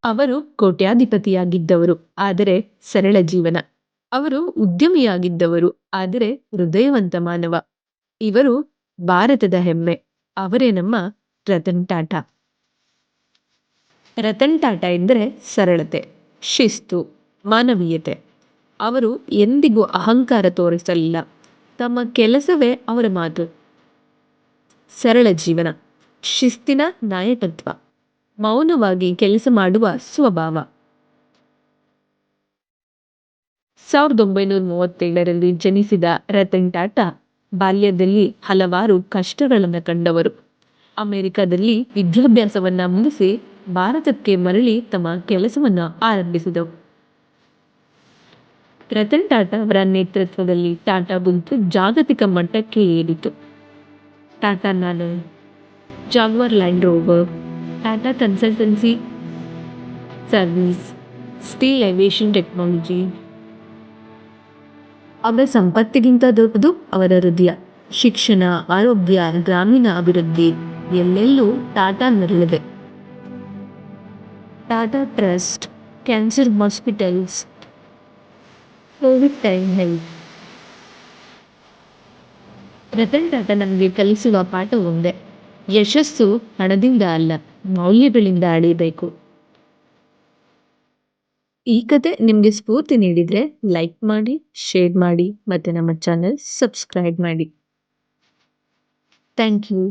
ಅವರು ಕೋಟ್ಯಾಧಿಪತಿಯಾಗಿದ್ದವರು, ಆದರೆ ಸರಳ ಜೀವನ. ಅವರು ಉದ್ಯಮಿಯಾಗಿದ್ದವರು, ಆದರೆ ಹೃದಯವಂತ ಮಾನವ. ಇವರು ಭಾರತದ ಹೆಮ್ಮೆ. ಅವರೇ ನಮ್ಮ ರತನ್ ಟಾಟಾ. ರತನ್ ಟಾಟಾ ಎಂದರೆ ಸರಳತೆ, ಶಿಸ್ತು, ಮಾನವೀಯತೆ. ಅವರು ಎಂದಿಗೂ ಅಹಂಕಾರ ತೋರಿಸಲಿಲ್ಲ. ತಮ್ಮ ಕೆಲಸವೇ ಅವರ ಮಾತು. ಸರಳ ಜೀವನ, ಶಿಸ್ತಿನ ನಾಯಕತ್ವ, ಮೌನವಾಗಿ ಕೆಲಸ ಮಾಡುವ ಸ್ವಭಾವ. 1937ರಲ್ಲಿ ಜನಿಸಿದ ರತನ್ ಟಾಟಾ ಬಾಲ್ಯದಲ್ಲಿ ಹಲವಾರು ಕಷ್ಟಗಳನ್ನು ಕಂಡವರು. ಅಮೆರಿಕದಲ್ಲಿ ವಿದ್ಯಾಭ್ಯಾಸವನ್ನ ಮುಗಿಸಿ ಭಾರತಕ್ಕೆ ಮರಳಿ ತಮ್ಮ ಕೆಲಸವನ್ನ ಆರಂಭಿಸಿದರು. ರತನ್ ಟಾಟಾ ಅವರ ನೇತೃತ್ವದಲ್ಲಿ ಟಾಟಾ ಗುಂಪು ಜಾಗತಿಕ ಮಟ್ಟಕ್ಕೆ ಏರಿತು. Tata Nano, Jaguar Land Rover, Tata Consultancy Service, steel aviation technology. ಅವರ ಸಂಪತ್ತಿಗಿಂತ ದೊಡ್ಡದು ಅವರ ಹೃದಯ. ಶಿಕ್ಷಣ, ಆರೋಗ್ಯ, ಗ್ರಾಮೀಣ ಅಭಿವೃದ್ಧಿ ಎಲ್ಲೆಲ್ಲೂ ಟಾಟಾ ನೆರಳಿದೆ. Tata Trust, cancer hospitals, Covid time health. Ratan Tata ನಮಗೆ ಕಲಿಸುವ ಪಾಠ ಒಂದೇ: ಯಶಸ್ಸು ಹಣದಿಂದ ಅಲ್ಲ, ಮೌಲ್ಯಗಳಿಂದ ಅಳಿಬೇಕು. ಈ ಕತೆ ನಿಮಗೆ ಸ್ಫೂರ್ತಿ ನೀಡಿದ್ರೆ ಲೈಕ್ ಮಾಡಿ, ಶೇರ್ ಮಾಡಿ, ಮತ್ತೆ ನಮ್ಮ ಚಾನೆಲ್ ಸಬ್ಸ್ಕ್ರೈಬ್ ಮಾಡಿ. Thank you.